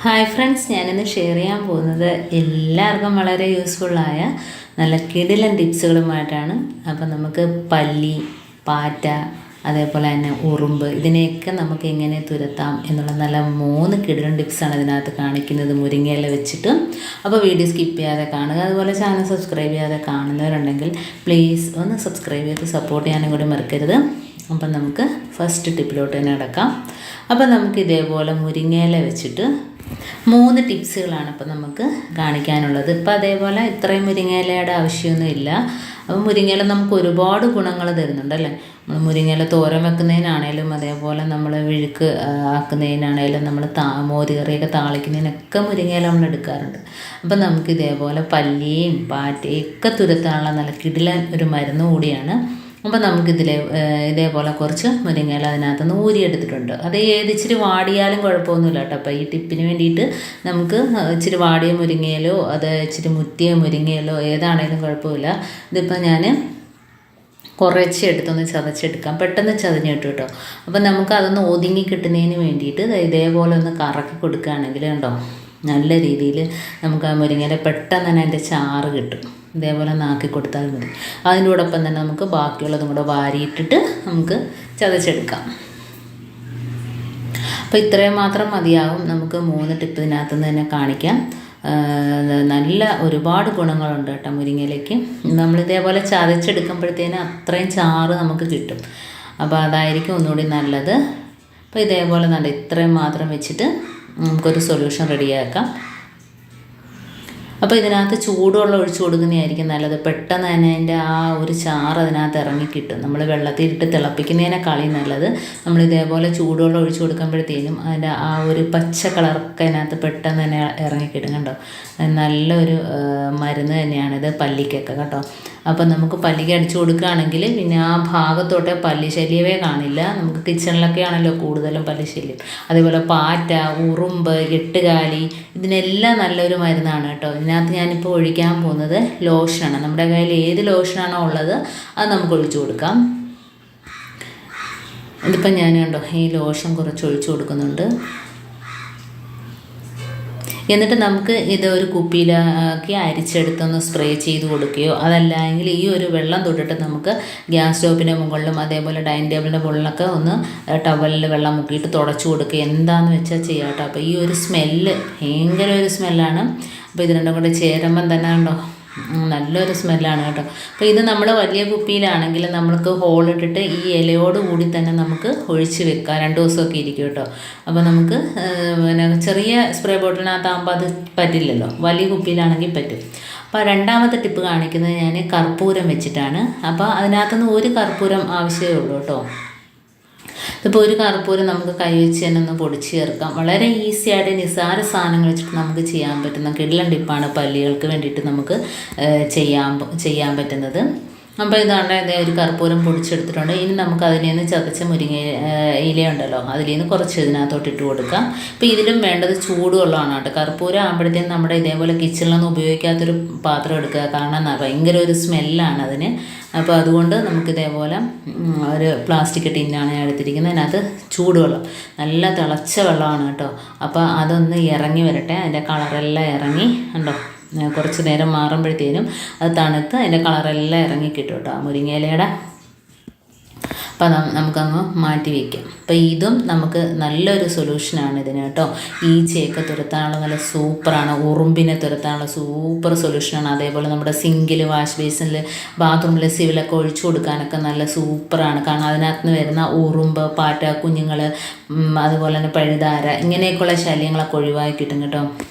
Hi friends, ഞാനിന്ന് share ചെയ്യാൻ പോകുന്നത് എല്ലാവർക്കും വളരെ യൂസ്ഫുള്ളായ നല്ല കിടിലൻ ടിപ്സുകളുമായിട്ടാണ്. അപ്പം നമുക്ക് പല്ലി, പാറ്റ, അതേപോലെ തന്നെ ഉറുമ്പ്, ഇതിനെയൊക്കെ നമുക്ക് എങ്ങനെ തുരത്താം എന്നുള്ള നല്ല 3 കിടിലൻ ടിപ്സാണ് ഇതിനകത്ത് കാണിക്കുന്നത്, മുരിങ്ങയില വെച്ചിട്ട്. അപ്പോൾ വീഡിയോ സ്കിപ്പ് ചെയ്യാതെ കാണുക. അതുപോലെ ചാനൽ സബ്സ്ക്രൈബ് ചെയ്യാതെ കാണുന്നവരുണ്ടെങ്കിൽ പ്ലീസ് ഒന്ന് സബ്സ്ക്രൈബ് ചെയ്ത് സപ്പോർട്ട് ചെയ്യാനും കൂടി മറക്കരുത്. അപ്പം നമുക്ക് ഫസ്റ്റ് ടിപ്പിലോട്ട് തന്നെ കിടക്കാം. അപ്പം നമുക്ക് ഇതേപോലെ മുരിങ്ങയില വെച്ചിട്ട് 3 ടിപ്സുകളാണ് ഇപ്പം നമുക്ക് കാണിക്കാനുള്ളത്. ഇപ്പം അതേപോലെ ഇത്രയും മുരിങ്ങയിലയുടെ ആവശ്യമൊന്നും ഇല്ല. അപ്പം മുരിങ്ങയില നമുക്ക് ഒരുപാട് ഗുണങ്ങൾ തരുന്നുണ്ടല്ലേ. നമ്മൾ മുരിങ്ങയില തോരൻ വെക്കുന്നതിനാണേലും അതേപോലെ നമ്മൾ വിഴുക്ക് ആക്കുന്നതിനാണേലും നമ്മൾ മോരുകറിയൊക്കെ താളിക്കുന്നതിനൊക്കെ മുരിങ്ങയില നമ്മൾ എടുക്കാറുണ്ട്. അപ്പം നമുക്ക് ഇതേപോലെ പല്ലിയും പാറ്റയും ഒക്കെ തുരത്താനുള്ള നല്ല കിടിലൻ ഒരു മരുന്ന് കൂടിയാണ്. അപ്പോൾ ഇതേപോലെ കുറച്ച് മുരിങ്ങയില അതിനകത്തുനിന്ന് ഊരിയെടുത്തിട്ടുണ്ട്. അത് ഇച്ചിരി വാടിയാലും കുഴപ്പമൊന്നുമില്ല കേട്ടോ. അപ്പോൾ ഈ ടിപ്പിന് വേണ്ടിയിട്ട് നമുക്ക് ഇച്ചിരി വാടിയ മുരിങ്ങയിലോ അത് ഇച്ചിരി മുറ്റിയ മുരിങ്ങയിലോ ഏതാണേലും കുഴപ്പമില്ല. ഇതിപ്പോൾ ഞാൻ കുറച്ച് എടുത്തൊന്ന് ചതച്ചെടുക്കാം, പെട്ടെന്ന് ചതഞ്ഞിട്ടു കേട്ടോ. അപ്പം നമുക്ക് അതൊന്ന് ഒതുങ്ങി കിട്ടുന്നതിന് വേണ്ടിയിട്ട് ഇതേപോലെ ഒന്ന് കറക്കി കൊടുക്കുകയാണെങ്കിൽ കണ്ടോ, നല്ല രീതിയിൽ നമുക്ക് ആ മുരിങ്ങയില പെട്ടെന്ന് തന്നെ അതിൻ്റെ ചാറ് കിട്ടും. ഇതേപോലെ നാക്കി കൊടുത്താൽ മതി. അതിനോടൊപ്പം തന്നെ നമുക്ക് ബാക്കിയുള്ളതും കൂടെ വാരിയിട്ടിട്ട് നമുക്ക് ചതച്ചെടുക്കാം. അപ്പോൾ ഇത്രയും മാത്രം മതിയാവും. നമുക്ക് 3 ടിപ്പ് ഇതിനകത്തുനിന്ന് തന്നെ കാണിക്കാം. നല്ല ഒരുപാട് ഗുണങ്ങളുണ്ട് കേട്ടോ മുരിങ്ങയിലേക്ക്. നമ്മളിതേപോലെ ചതച്ചെടുക്കുമ്പോഴത്തേന് അത്രയും ചാറ് നമുക്ക് കിട്ടും. അപ്പോൾ അതായിരിക്കും ഒന്നുകൂടി നല്ലത്. അപ്പോൾ ഇതേപോലെ നല്ല ഇത്രയും മാത്രം വെച്ചിട്ട് നമുക്കൊരു സൊല്യൂഷൻ റെഡിയാക്കാം. അപ്പോൾ ഇതിനകത്ത് ചൂടുവെള്ളം ഒഴിച്ചു കൊടുക്കുന്നതായിരിക്കും നല്ലത്. പെട്ടെന്ന് തന്നെ അതിൻ്റെ ആ ഒരു ചാറ് അതിനകത്ത് ഇറങ്ങിക്കിട്ടും. നമ്മൾ വെള്ളത്തിലിട്ട് തിളപ്പിക്കുന്നതിനേക്കാളും നല്ലത് നമ്മൾ ഇതേപോലെ ചൂടുവെള്ളം ഒഴിച്ചു കൊടുക്കുമ്പോഴത്തേനും അതിൻ്റെ ആ ഒരു പച്ച കളറൊക്കെ അതിനകത്ത് പെട്ടെന്ന് തന്നെ ഇറങ്ങിക്കിട്ടും. കണ്ടോ, നല്ലൊരു മരുന്ന് തന്നെയാണിത് പല്ലിക്കൊക്കെ കേട്ടോ. അപ്പം നമുക്ക് പല്ലിക്ക് അടിച്ചു കൊടുക്കുകയാണെങ്കിൽ പിന്നെ ആ ഭാഗത്തോട്ട് പല്ലി ശല്യമേ കാണില്ല. നമുക്ക് കിച്ചണിലൊക്കെ ആണല്ലോ കൂടുതലും പല്ലി ശല്യം. അതേപോലെ പാറ്റ, ഉറുമ്പ്, എട്ടുകാലി, ഇതിനെല്ലാം നല്ലൊരു മരുന്നാണ് കേട്ടോ. ഇതിനകത്ത് ഞാനിപ്പോൾ ഒഴിക്കാൻ പോകുന്നത് ലോഷനാണ്. നമ്മുടെ കയ്യിൽ ഏത് ലോഷനാണോ ഉള്ളത് അത് നമുക്ക് ഒഴിച്ചു കൊടുക്കാം. ഇതിപ്പം ഞാൻ കണ്ടോ ഈ ലോഷൻ കുറച്ച് ഒഴിച്ചു കൊടുക്കുന്നുണ്ട്. എന്നിട്ട് നമുക്ക് ഇത് ഒരു കുപ്പിയിലാക്കി അരിച്ചെടുത്തൊന്ന് സ്പ്രേ ചെയ്ത് കൊടുക്കുകയോ അതല്ല എങ്കിൽ ഈ ഒരു വെള്ളം തൊട്ടിട്ട് നമുക്ക് ഗ്യാസ് സ്റ്റോപ്പിൻ്റെ മുകളിലും അതേപോലെ ഡൈനിങ് ടേബിളിൻ്റെ മുകളിലൊക്കെ ഒന്ന് ടവലിൽ വെള്ളം മുക്കിയിട്ട് തുടച്ചു കൊടുക്കുക. എന്താണെന്ന് വെച്ചാൽ ചെയ്യാം കേട്ടോ. അപ്പോൾ ഈ ഒരു സ്മെല്ല് ഭയങ്കര ഒരു സ്മെല്ലാണ്. അപ്പോൾ ഇത് രണ്ടും കൂടെ ചേരുമ്പം തന്നെ ഉണ്ടോ നല്ലൊരു സ്മെല്ലാണ് കേട്ടോ. അപ്പോൾ ഇത് നമ്മൾ വലിയ കുപ്പിയിലാണെങ്കിൽ നമ്മൾക്ക് ഹോളിട്ടിട്ട് ഈ ഇലയോട് കൂടി തന്നെ നമുക്ക് ഒഴിച്ച് വെക്കാം. 2 ദിവസമൊക്കെ ഇരിക്കും കേട്ടോ. അപ്പോൾ നമുക്ക് പിന്നെ ചെറിയ സ്പ്രേ ബോട്ടിലിനകത്താകുമ്പോൾ അത് പറ്റില്ലല്ലോ, വലിയ കുപ്പിയിലാണെങ്കിൽ പറ്റും. അപ്പോൾ 2ാമത്തെ ടിപ്പ് കാണിക്കുന്നത് ഞാൻ കർപ്പൂരം വെച്ചിട്ടാണ്. അപ്പോൾ അതിനകത്തുനിന്ന് ഒരു കർപ്പൂരം ആവശ്യമേ ഉള്ളൂ കേട്ടോ. ഇപ്പോൾ ഒരു കർപ്പൂരം നമുക്ക് കൈവച്ച് തന്നെ ഒന്ന് പൊടിച്ച് ചേർക്കാം. വളരെ ഈസി ആയിട്ട് നിസ്സാര സാധനങ്ങൾ വെച്ചിട്ട് നമുക്ക് ചെയ്യാൻ പറ്റുന്ന കിടിലൻ ടിപ്പാണ് പല്ലികൾക്ക് വേണ്ടിയിട്ട് നമുക്ക് ചെയ്യാൻ പറ്റുന്നത്. അപ്പോൾ ഇതാണ് ഒരു കർപ്പൂരം പൊടിച്ചെടുത്തിട്ടുണ്ട്. ഇനി നമുക്ക് അതിൽ നിന്ന് ചതച്ച മുരിങ്ങ ഇലയുണ്ടല്ലോ, അതിൽ നിന്ന് കുറച്ച് ഇതിനകത്തോട്ട് ഇട്ട് കൊടുക്കാം. അപ്പോൾ ഇതിലും വേണ്ടത് ചൂടുവെള്ളമാണ് കേട്ടോ. കർപ്പൂരം ആകുമ്പോഴത്തേക്കും നമ്മുടെ ഇതേപോലെ കിച്ചണിലൊന്നും ഉപയോഗിക്കാത്തൊരു പാത്രം എടുക്കുക, കാരണം ഭയങ്കര ഒരു സ്മെല്ലാണ് അതിന്. അപ്പോൾ അതുകൊണ്ട് നമുക്കിതേപോലെ ഒരു പ്ലാസ്റ്റിക് ടിന്നാണ് ഞാൻ എടുത്തിരിക്കുന്നത്. അതിനകത്ത് ചൂടുവെള്ളം, നല്ല തിളച്ച വെള്ളമാണ് കേട്ടോ. അപ്പോൾ അതൊന്ന് ഇറങ്ങി വരട്ടെ. അതിൻ്റെ കളറെല്ലാം ഇറങ്ങി ഉണ്ടോ, കുറച്ച് നേരം മാറുമ്പോഴത്തേനും അത് തണുത്ത് അതിൻ്റെ കളറെല്ലാം ഇറങ്ങി കിട്ടും കേട്ടോ ആ മുരിങ്ങയിലയുടെ. അപ്പോൾ നമുക്കങ്ങ് മാറ്റി വയ്ക്കാം. അപ്പോൾ ഇതും നമുക്ക് നല്ലൊരു സൊല്യൂഷനാണ് ഇതിന് കേട്ടോ. ഈച്ചയൊക്കെ തുരത്താനുള്ള നല്ല സൂപ്പറാണ്. ഉറുമ്പിനെ തുരത്താനുള്ള സൂപ്പർ സൊല്യൂഷനാണ്. അതേപോലെ നമ്മുടെ സിങ്കിൽ, വാഷ് ബേസിനിൽ, ബാത്റൂമിൽ സിവിലൊക്കെ ഒഴിച്ചു കൊടുക്കാനൊക്കെ നല്ല സൂപ്പറാണ്. കാരണം അതിനകത്ത് നിന്ന് വരുന്ന ഉറുമ്പ്, പാറ്റ കുഞ്ഞുങ്ങൾ, അതുപോലെ തന്നെ പഴുതാര, ഇങ്ങനെയൊക്കെയുള്ള ശല്യങ്ങളൊക്കെ ഒഴിവാക്കി കിട്ടും കേട്ടോ.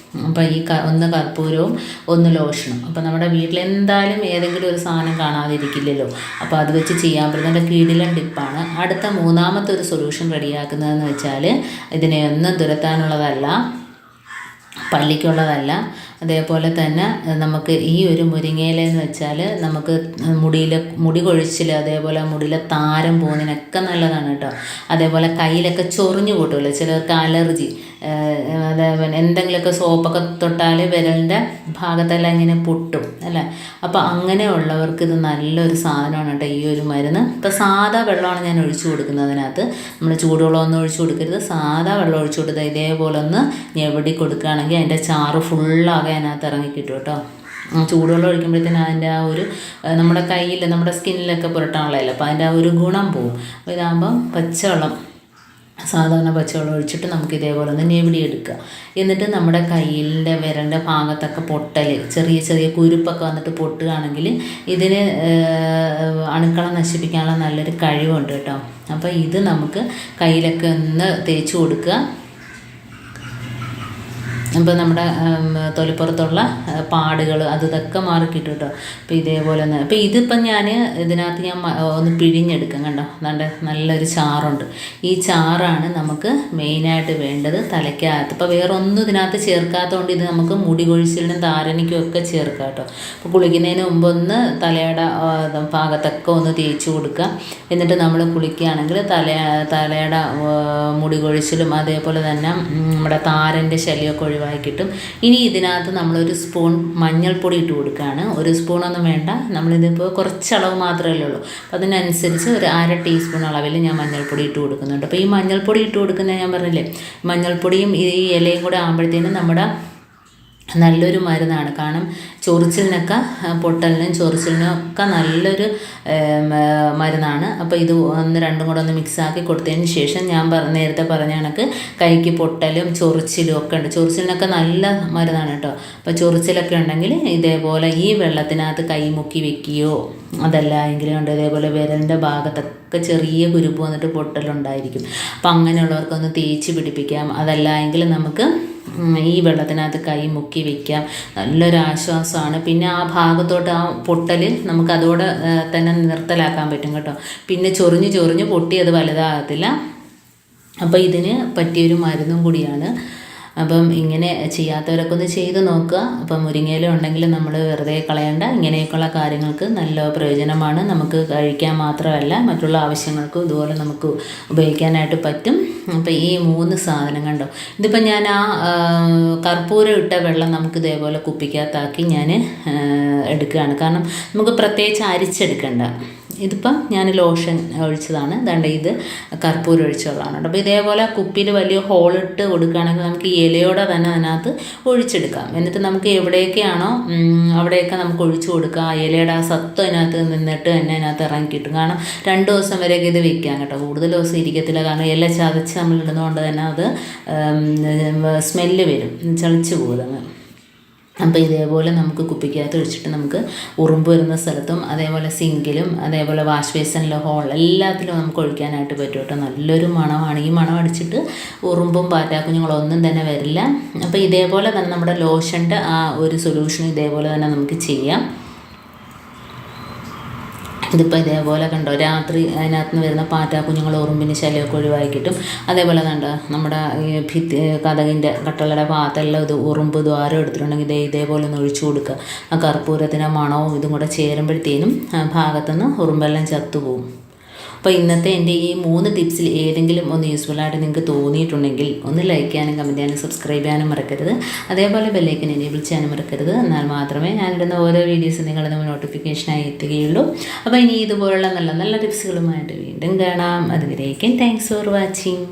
അപ്പോൾ ഈ ഒന്ന് കർപ്പൂരവും ഒന്ന് ലോഷനും. അപ്പോൾ നമ്മുടെ വീട്ടിൽ എന്തായാലും ഏതെങ്കിലും ഒരു സാധനം കാണാതിരിക്കില്ലല്ലോ. അപ്പോൾ അത് വെച്ച് ചെയ്യാൻ പറ്റുന്ന കിടിലൻ ടിപ്പാണ്. അടുത്ത 3ാമത്തെ ഒരു സൊല്യൂഷൻ റെഡിയാക്കുന്നതെന്ന് വെച്ചാൽ ഇതിനെ ഒന്നും തുരത്താനുള്ളതല്ല, പല്ലിക്കുള്ളതല്ല. അതേപോലെ തന്നെ നമുക്ക് ഈ ഒരു മുരിങ്ങയില എന്ന് വെച്ചാൽ നമുക്ക് മുടി കൊഴിച്ചിൽ, അതേപോലെ മുടിയിലെ താരം പോകുന്നതിനൊക്കെ നല്ലതാണ് കേട്ടോ. അതേപോലെ കയ്യിലൊക്കെ ചൊറിഞ്ഞു കൂട്ടുമല്ലോ ചിലർക്ക്, അലർജി, അതേപോലെ എന്തെങ്കിലുമൊക്കെ സോപ്പൊക്കെ തൊട്ടാൽ വിരലിൻ്റെ ഭാഗത്തെല്ലാം ഇങ്ങനെ പൊട്ടും. അല്ലേ. അപ്പോൾ അങ്ങനെയുള്ളവർക്ക് ഇത് നല്ലൊരു സാധനമാണ് കേട്ടോ ഈ ഒരു മരുന്ന്. ഇപ്പോൾ സാധാ വെള്ളമാണ് ഞാൻ ഒഴിച്ചു കൊടുക്കുന്നത്. അതിനകത്ത് നമ്മൾ ചൂടുവെള്ളമൊന്നും ഒഴിച്ചു കൊടുക്കരുത്, സാധാ വെള്ളം ഒഴിച്ചു കൊടുത്താൽ ഇതേപോലെ ഒന്ന് ഞെവടി കൊടുക്കുകയാണെങ്കിൽ അതിൻ്റെ ചാറ് ഫുള്ളാകെ അതിനകത്ത് ഇറങ്ങിക്കിട്ടും കേട്ടോ. ചൂടുവെള്ളം ഒഴിക്കുമ്പോഴത്തേനും അതിൻ്റെ ആ ഒരു നമ്മുടെ കയ്യിൽ നമ്മുടെ സ്കിന്നിലൊക്കെ പുരട്ടാനുള്ളതല്ല, അപ്പോൾ അതിൻ്റെ ആ ഒരു ഗുണം പോവും. അപ്പോൾ ഇതാകുമ്പം പച്ചവെള്ളം, സാധാരണ പച്ചവെള്ളം ഒഴിച്ചിട്ട് നമുക്ക് ഇതേപോലെ ഒന്ന് ഞെവിടി എടുക്കുക. എന്നിട്ട് നമ്മുടെ കയ്യിൻ്റെ വിരലിൻ്റെ ഭാഗത്തൊക്കെ പൊട്ടൽ, ചെറിയ ചെറിയ കുരുപ്പൊക്കെ വന്നിട്ട് പൊട്ടുകയാണെങ്കിൽ ഇതിന് അണുക്കളെ നശിപ്പിക്കാനുള്ള നല്ലൊരു കഴിവുണ്ട് കേട്ടോ. അപ്പോൾ ഇത് നമുക്ക് കയ്യിലൊക്കെ ഒന്ന് തേച്ച് കൊടുക്കുക. അപ്പോൾ നമ്മുടെ തൊലിപ്പുറത്തുള്ള പാടുകൾ ഇതൊക്കെ മാറിക്കിട്ടും കേട്ടോ. അപ്പോൾ ഇതേപോലെ ഒന്ന്, അപ്പോൾ ഇതിപ്പം ഞാൻ ഇതിനകത്ത് ഞാൻ ഒന്ന് പിഴിഞ്ഞെടുക്കാം. കണ്ടോ, അതാണ്ട് നല്ലൊരു ചാറുണ്ട്. ഈ ചാറാണ് നമുക്ക് മെയിനായിട്ട് വേണ്ടത് തലയ്ക്കകത്ത്. ഇപ്പോൾ വേറെ ഒന്നും ഇതിനകത്ത് ചേർക്കാത്തതുകൊണ്ട് ഇത് നമുക്ക് മുടി കൊഴിച്ചിലിനും താരനിക്കും ഒക്കെ ചേർക്കാം കേട്ടോ. അപ്പോൾ കുളിക്കുന്നതിന് മുമ്പ് ഒന്ന് തലയുടെ ഭാഗത്തൊക്കെ ഒന്ന് തേച്ച് കൊടുക്കുക. എന്നിട്ട് നമ്മൾ കുളിക്കുകയാണെങ്കിൽ തലയുടെ മുടി കൊഴിച്ചിലും അതേപോലെ തന്നെ നമ്മുടെ താരൻ്റെ ശല്യമൊക്കെ ഒഴിവാക്കി കിട്ടും. ഇനി ഇതിനകത്ത് നമ്മളൊരു സ്പൂൺ മഞ്ഞൾപ്പൊടി ഇട്ട് കൊടുക്കുകയാണ്. ഒരു സ്പൂണൊന്നും വേണ്ട, നമ്മളിതിപ്പോൾ കുറച്ച് അളവ് മാത്രമേ ഉള്ളൂ. അപ്പോൾ അതിനനുസരിച്ച് ഒരു 1/2 ടീസ്പൂൺ അളവിൽ ഞാൻ മഞ്ഞൾപ്പൊടി ഇട്ട് കൊടുക്കുന്നുണ്ട്. അപ്പോൾ ഈ മഞ്ഞൾപ്പൊടി ഇട്ട് കൊടുക്കുന്നത് ഞാൻ പറഞ്ഞില്ലേ, മഞ്ഞൾപ്പൊടിയും ഈ ഇലയും കൂടെ ആകുമ്പോഴത്തേനും നമ്മുടെ നല്ലൊരു മരുന്നാണ്. കാരണം ചൊറിച്ചിലിനൊക്കെ, പൊട്ടലിനും ചൊറിച്ചിലിനും ഒക്കെ നല്ലൊരു മരുന്നാണ്. അപ്പോൾ ഇത് രണ്ടും കൂടെ ഒന്ന് മിക്സാക്കി കൊടുത്തതിന് ശേഷം ഞാൻ നേരത്തെ പറഞ്ഞ കണക്ക് കൈക്ക് പൊട്ടലും ചൊറിച്ചിലും ഒക്കെ ഉണ്ട്. ചൊറിച്ചിലിനൊക്കെ നല്ല മരുന്നാണ് കേട്ടോ. അപ്പോൾ ചൊറിച്ചിലൊക്കെ ഉണ്ടെങ്കിൽ ഇതേപോലെ ഈ വെള്ളത്തിനകത്ത് കൈ മുക്കി വെക്കുകയോ അതല്ല എങ്കിലും ഉണ്ട് ഇതേപോലെ വിരലിൻ്റെ ഭാഗത്തൊക്കെ ചെറിയ കുരുപ്പ് വന്നിട്ട് പൊട്ടലുണ്ടായിരിക്കും. അപ്പോൾ അങ്ങനെയുള്ളവർക്കൊന്ന് തേച്ച് പിടിപ്പിക്കാം. അതല്ല എങ്കിൽ നമുക്ക് ഈ വെള്ളത്തിനകത്ത് കൈ മുക്കി വയ്ക്കാം. നല്ലൊരു ആശ്വാസമാണ്. പിന്നെ ആ ഭാഗത്തോട്ട് ആ പൊട്ടൽ നമുക്ക് അതോടെ തന്നെ നിർത്തലാക്കാൻ പറ്റും കേട്ടോ. പിന്നെ ചൊറിഞ്ഞ് പൊട്ടി അത് വലുതാകത്തില്ല. അപ്പോൾ ഇതിന് പറ്റിയൊരു മരുന്നും കൂടിയാണ്. അപ്പം ഇങ്ങനെ ചെയ്യാത്തവരൊക്കെ ഒന്ന് ചെയ്ത് നോക്കുക. അപ്പം മുരിങ്ങയില ഉണ്ടെങ്കിൽ നമ്മൾ വെറുതെ കളയേണ്ട. ഇങ്ങനെയൊക്കെയുള്ള കാര്യങ്ങൾക്ക് നല്ല പ്രയോജനമാണ്. നമുക്ക് കഴിക്കാൻ മാത്രമല്ല മറ്റുള്ള ആവശ്യങ്ങൾക്കും ഇതുപോലെ നമുക്ക് ഉപയോഗിക്കാനായിട്ട് പറ്റും. അപ്പോൾ ഈ 3 സാധനം കണ്ടോ, ഇതിപ്പോൾ ഞാൻ ആ കർപ്പൂരം ഇട്ട വെള്ളം നമുക്ക് ഇതേപോലെ കുപ്പിക്കകത്താക്കി ഞാൻ എടുക്കുകയാണ്. കാരണം നമുക്ക് പ്രത്യേകിച്ച് അരിച്ചെടുക്കണ്ട. ഇതിപ്പം ഞാൻ ലോഷൻ ഒഴിച്ചതാണ്. അതാണ്ട് ഇത് കർപ്പൂരം ഒഴിച്ച വെള്ളമാണ്. അപ്പോൾ ഇതേപോലെ കുപ്പിയിൽ വലിയ ഹോളിട്ട് കൊടുക്കുകയാണെങ്കിൽ നമുക്ക് ഇലയോടെ തന്നെ അതിനകത്ത് ഒഴിച്ചെടുക്കാം. എന്നിട്ട് നമുക്ക് എവിടെയൊക്കെയാണോ അവിടെയൊക്കെ നമുക്ക് ഒഴിച്ചു കൊടുക്കുക. ആ ഇലയുടെ ആ സത്ത് അതിനകത്ത് നിന്നിട്ട് തന്നെ അതിനകത്ത് ഇറങ്ങി കിട്ടും. കാരണം 2 ദിവസം വരെയൊക്കെ ഇത് വെക്കാം കേട്ടോ. കൂടുതൽ ദിവസം ഇരിക്കത്തില്ല. കാരണം ഇല ചതച്ച് നമ്മൾ ഇടുന്നതുകൊണ്ട് തന്നെ അത് സ്മെല്ല് വരും, ചളിച്ച് പോകുന്നത്. അപ്പോൾ ഇതേപോലെ നമുക്ക് കുപ്പിക്കകത്ത് ഒഴിച്ചിട്ട് നമുക്ക് ഉറുമ്പ് വരുന്ന സ്ഥലത്തും അതേപോലെ സിങ്കിലും അതേപോലെ വാഷ് ബേസിനിലെ ഹോൾ എല്ലാത്തിലും നമുക്ക് ഒഴിക്കാനായിട്ട് പറ്റും കേട്ടോ. നല്ലൊരു മണമാണ്. ഈ മണം അടിച്ചിട്ട് ഉറുമ്പും പാറ്റാക്കുഞ്ഞുങ്ങളും ഒന്നും തന്നെ വരില്ല. അപ്പോൾ ഇതേപോലെ തന്നെ നമ്മുടെ ലോഷൻ്റെ ആ ഒരു സൊല്യൂഷൻ ഇതേപോലെ തന്നെ നമുക്ക് ചെയ്യാം. ഇതിപ്പോൾ ഇതേപോലെ കണ്ടോ, രാത്രി അതിനകത്ത് നിന്ന് വരുന്ന പാറ്റാക്കുഞ്ഞുങ്ങൾ ഉറുമ്പിൻ്റെ ശല്യമൊക്കെ ഒഴിവാക്കി കിട്ടും. അതേപോലെ കണ്ടോ, നമ്മുടെ ഈ കതകിൻ്റെ കട്ടളയുടെ ഭാഗത്തെല്ലാം ഇത് ഉറുമ്പ് ദ്വാരം എടുത്തിട്ടുണ്ടെങ്കിൽ ഇതേപോലെ ഒന്ന് ഒഴിച്ചു കൊടുക്കുക. ആ കർപ്പൂരത്തിൻ്റെ മണവും ഇതും കൂടെ ചേരുമ്പോഴത്തേനും ഭാഗത്തുനിന്ന് ഉറുമ്പെല്ലാം ചത്തുപോകും. അപ്പോൾ ഇന്നത്തെ എൻ്റെ ഈ 3 ടിപ്സിൽ ഏതെങ്കിലും ഒന്ന് യൂസ്ഫുള്ളായിട്ട് നിങ്ങൾക്ക് തോന്നിയിട്ടുണ്ടെങ്കിൽ ഒന്ന് ലൈക്ക് ചെയ്യാനും കമൻറ്റ് ചെയ്യാനും സബ്സ്ക്രൈബ് ചെയ്യാനും മറക്കരുത്. അതേപോലെ ബെല്ലൈക്കൻ എനേബിൾ ചെയ്യാനും മറക്കരുത്. എന്നാൽ മാത്രമേ ഞാനിടുന്ന ഓരോ വീഡിയോസും നിങ്ങളുടെ നോട്ടിഫിക്കേഷനായി എത്തുകയുള്ളൂ. അപ്പോൾ ഇനി ഇതുപോലുള്ള നല്ല നല്ല ടിപ്സുകളുമായിട്ട് വീണ്ടും കാണാം. അതുവരേക്കും താങ്ക്സ് ഫോർ വാച്ചിങ്.